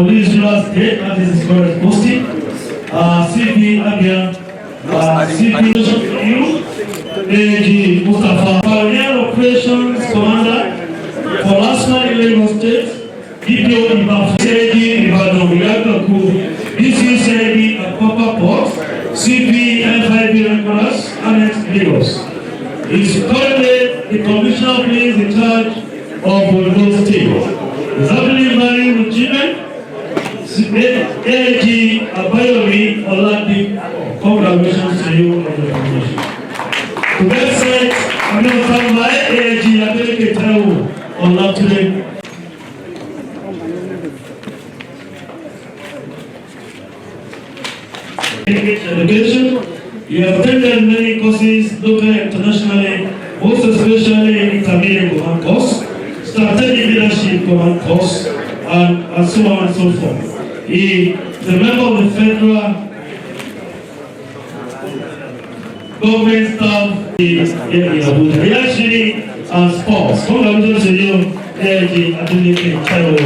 Police Rural State, that is his current posting. CP Abia, CP AIG Mustafa, Pioneer Operations Commander for last night in Lagos State, DPO Ibadan, AIG Ibadan, DCCID at Papa Port, CP F5 Records, Annex Lagos. He is currently the Commissioner of Police in charge of Borno State. Is happily married with children. AIG Abayomi Oladi, congratulations to you on the promotion. To that said, I'm going to thank my AIG Nnamdi Kanu on that today. Education, you have attended many courses locally and internationally, most especially intermediate command course, strategic leadership command course, and so on and so forth. He is a member of the federal government staff in Abuja. He actually and sports. Congratulations to you, AIG Nnamdi Kanu,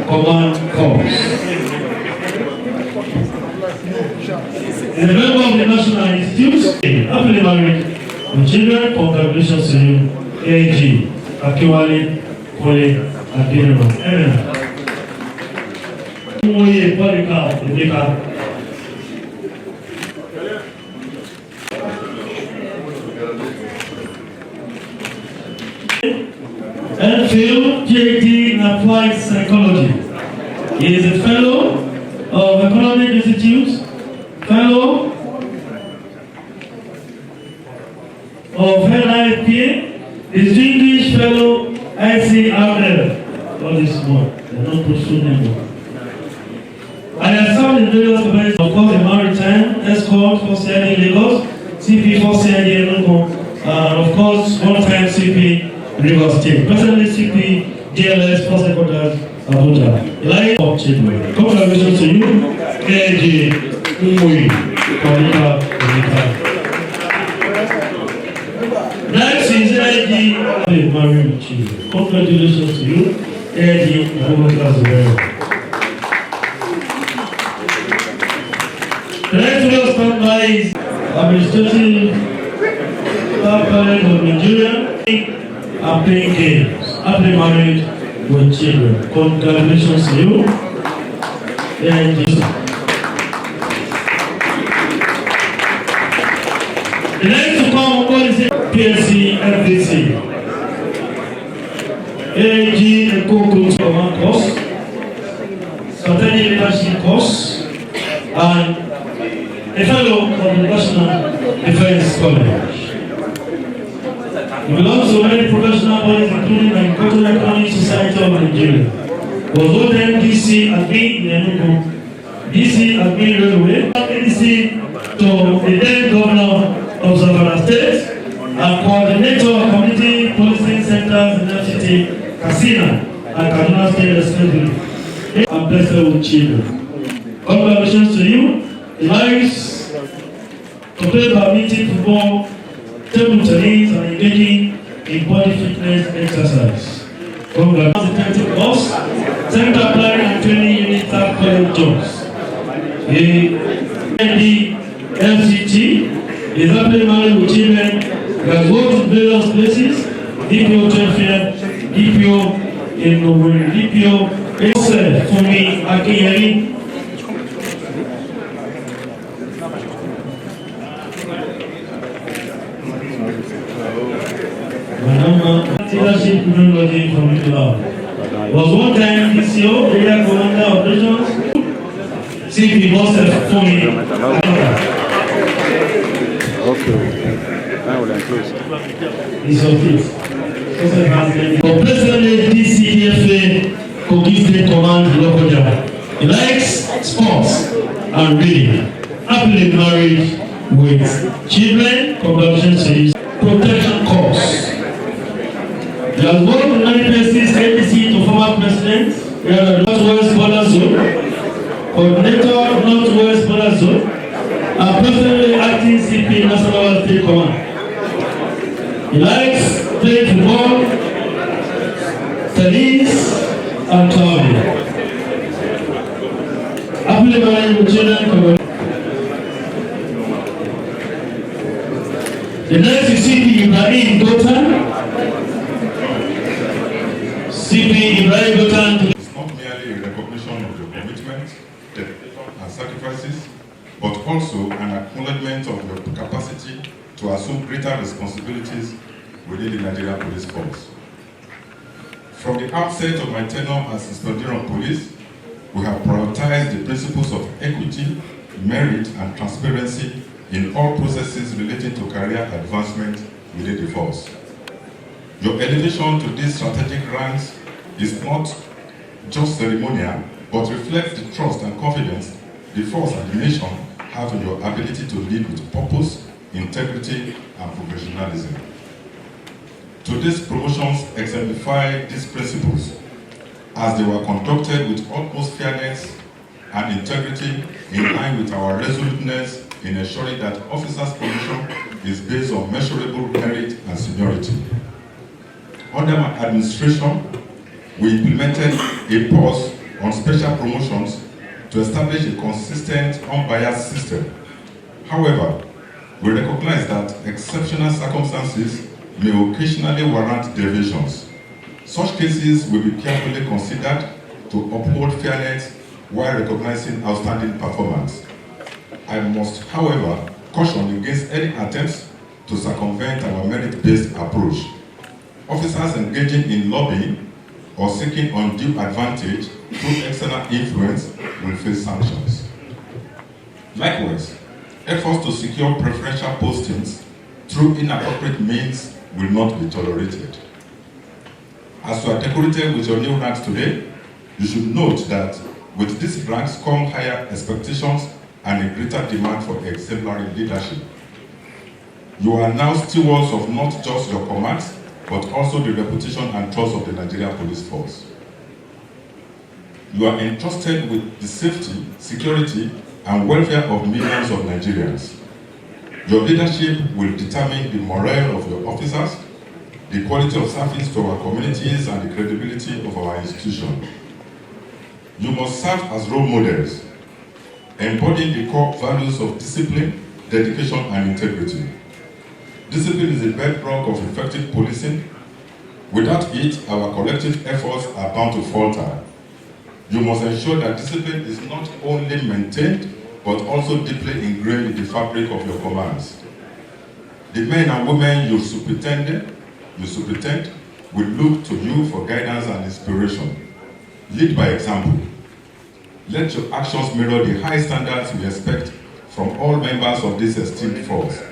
command corps. As a member of the National Institute, happily married with children, congratulations to you, AIG Akiwale Kole Adirima. MPhil, PhD in Applied Psychology. He is a fellow of Economic Institute, fellow of NIPA, distinguished fellow ICRL. All this one, they don't put full name. I have served in various capacities, of course, in maritime, escort for CID Lagos, CP for CID Enugu, of course, one-time CP Rivers State. Presently, CP DLS for Secretary Abuja. Life of children. Congratulations to you, AIG Umui, Konika. Next is AIG married with children. Congratulations to you, AIG Umui as well. The next one standby is administrative staff parent of Nigeria and playing games. Happily married with children. Congratulations to you. And the next to come on board is PSC FDC. AIG Oko-Jumbo command course, strategic leadership course, and a fellow of the National Defense College. He belongs to many professional bodies, including the Cultural Economic Society of Nigeria. Was voted DC admin in Enugu, DC admin railway, DC to the then governor of Fubara State, and coordinator of community policing centers in FCT, Katsina, and Kaduna State respectively. And blessed with children. Congratulations to you. He likes to play badminton, football, table tennis, and engaging in body fitness exercise. Congratulations. The course, Center Planning and Training Unit Staff College jobs. The FCT is happily married with children. He has worked in various places. DPO Champion, DPO in Maiduguri, DPO for me, Akinyeri. Leadership Technology from Bala. Was one time DCO, Area Commander Operations, CP Boss SYMFONI. Okay. He's on this. Presently, DCDFA Kogi State Command Oko-Jumbo. He likes sports and reading. Happily married with children. Congratulations to his protection course. He has worked in many places, ADC to former president, Northwest Border Zone, coordinator Northwest Border Zone, and presently acting CP National State Command. He likes playing football, tennis, and The next is CP Ibrahim Dotan. CP Ibrahim Dotan. It's not merely a recognition of your commitment, dedication, and sacrifices, but also an acknowledgement of your capacity to assume greater responsibilities within the Nigerian Police Force. From the outset of my tenure as Inspector of Police, we have prioritized the principles of equity, merit, and transparency in all processes relating to career advancement within the force. Your elevation to these strategic ranks is not just ceremonial, but reflects the trust and confidence the force and the nation have in your ability to lead with purpose, integrity, and professionalism. Today's promotions exemplify these principles as they were conducted with utmost fairness and integrity in line with our resoluteness in ensuring that officers' promotion is based on measurable merit and seniority. Under my administration, we implemented a pause on special promotions to establish a consistent, unbiased system. However, we recognize that exceptional circumstances may occasionally warrant deviations. Such cases will be carefully considered to uphold fairness while recognizing outstanding performance. I must, however, caution against any attempts to circumvent our merit-based approach. Officers engaging in lobbying or seeking undue advantage through external influence will face sanctions. Likewise, efforts to secure preferential postings through inappropriate means will not be tolerated. As you are decorated with your new ranks today, you should note that with these ranks come higher expectations and a greater demand for exemplary leadership. You are now stewards of not just your commands, but also the reputation and trust of the Nigerian Police Force. You are entrusted with the safety, security, and welfare of millions of Nigerians. Your leadership will determine the morale of your officers, the quality of service to our communities, and the credibility of our institution. You must serve as role models, embodying the core values of discipline, dedication, and integrity. Discipline is the bedrock of effective policing. Without it, our collective efforts are bound to falter. You must ensure that discipline is not only maintained, but also deeply ingrained in the fabric of your commands. The men and women you superintend will look to you for guidance and inspiration. Lead by example. Let your actions mirror the high standards we expect from all members of this esteemed force.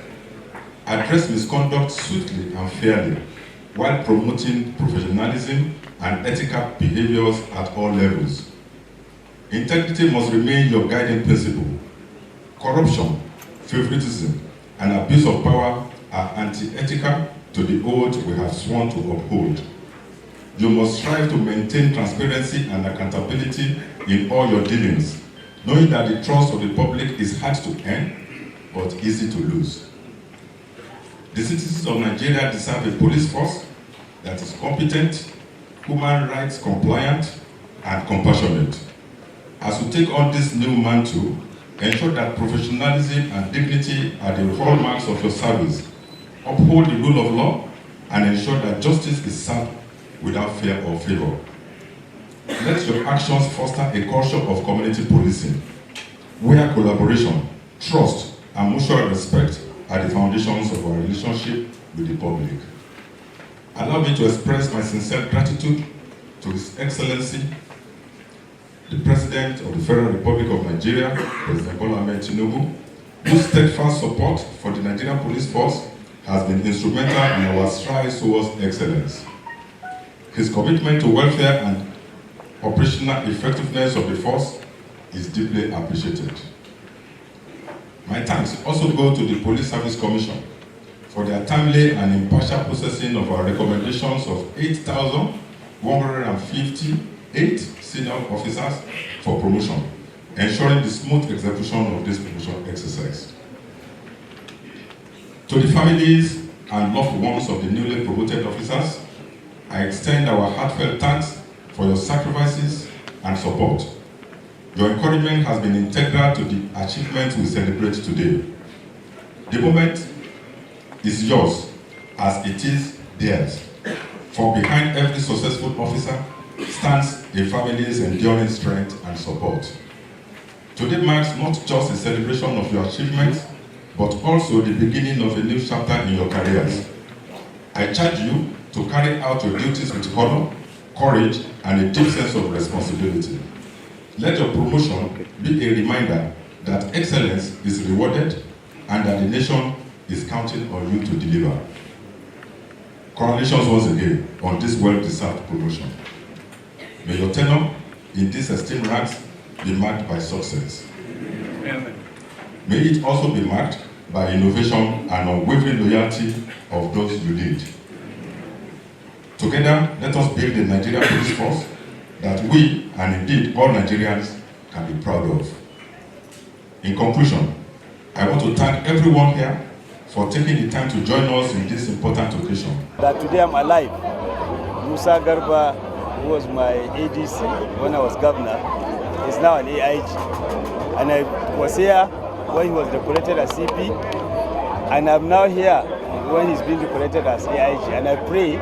Address misconduct swiftly and fairly, while promoting professionalism and ethical behaviors at all levels. Integrity must remain your guiding principle. Corruption, favoritism, and abuse of power are anti-ethical to the oath we have sworn to uphold. You must strive to maintain transparency and accountability in all your dealings, knowing that the trust of the public is hard to earn, but easy to lose. The citizens of Nigeria deserve a police force that is competent, human rights compliant, and compassionate. As we take on this new mantle, ensure that professionalism and dignity are the hallmarks of your service. Uphold the rule of law and ensure that justice is served without fear or favor. Let your actions foster a culture of community policing, where collaboration, trust, and mutual respect are the foundations of our relationship with the public. Allow me to express my sincere gratitude to His Excellency, the President of the Federal Republic of Nigeria, President Bala, whose steadfast support for the Nigerian Police Force has been instrumental in our strides towards excellence. His commitment to welfare and operational effectiveness of the force is deeply appreciated. My thanks also go to the Police Service Commission for their timely and impartial processing of our recommendations of 8,158 senior officers for promotion, ensuring the smooth execution of this promotion exercise. To the families and loved ones of the newly promoted officers, I extend our heartfelt thanks for your sacrifices and support. Your encouragement has been integral to the achievements we celebrate today. The moment is yours as it is theirs. For behind every successful officer stands a family's enduring strength and support. Today marks not just a celebration of your achievements, but also the beginning of a new chapter in your careers. I charge you to carry out your duties with honor, courage, and a deep sense of responsibility. Let your promotion be a reminder that excellence is rewarded and that the nation is counting on you to deliver. Congratulations once again on this well-deserved promotion. May your tenure in these esteemed ranks be marked by success. Amen. May it also be marked by innovation and unwavering loyalty of those you lead. Together, let us build a Nigerian police force that we, and indeed all Nigerians, can be proud of. In conclusion, I want to thank everyone here for taking the time to join us in this important occasion. That today I'm alive. Musa Garba, who was my ADC when I was governor, is now an AIG. And I was here when he was decorated as CP, and I'm now here when he's being decorated as AIG. And I pray,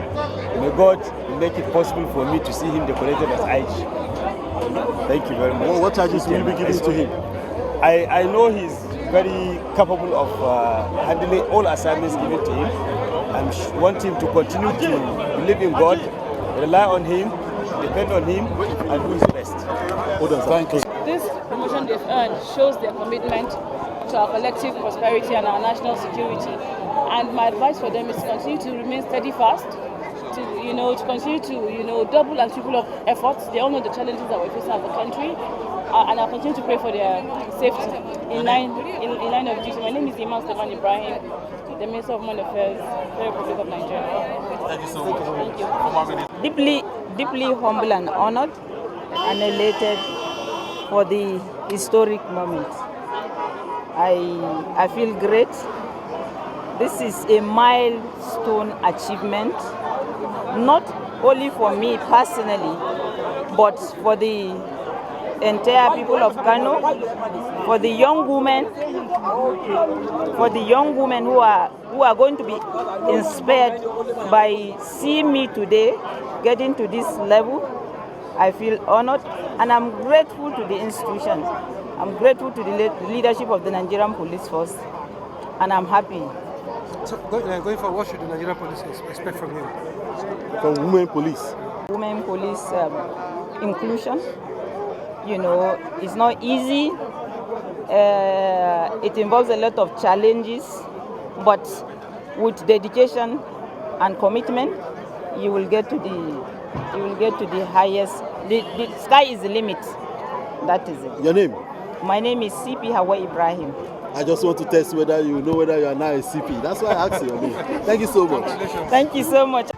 may God make it possible for me to see him decorated as IG. Thank you very much. Well, what charges will you be giving to him? I know he's very capable of handling all assignments given to him. I want him to continue to believe in God, rely on him, depend on him, and do his best. Thank you. This promotion they've earned shows their commitment to our collective prosperity and our national security. And my advice for them is to continue to remain steadfast, to continue to double and triple up efforts. They all know the challenges that we're facing as a country, and I'll continue to pray for their safety in line of duty. My name is Imam Stefan Ibrahim, the Minister of Foreign Affairs, the Republic of Nigeria. Thank you so much. Thank you. Deeply humble and honored and elated for the historic moment. I feel great. This is a milestone achievement, not only for me personally, but for the entire people of Kano, for the young women, who are going to be inspired by seeing me today getting to this level. I feel honored, and I'm grateful to the institutions. I'm grateful to the leadership of the Nigerian Police Force, and I'm happy. So going forward, what should the Nigerian police expect from you? From women police? Women police inclusion, it's not easy. It involves a lot of challenges, but with dedication and commitment, you will get to the highest. The sky is the limit. That is it. Your name? My name is CP Hawa Ibrahim. I just want to test whether you know whether you are now a CP. That's why I asked you your name. Thank you so much. Thank you so much.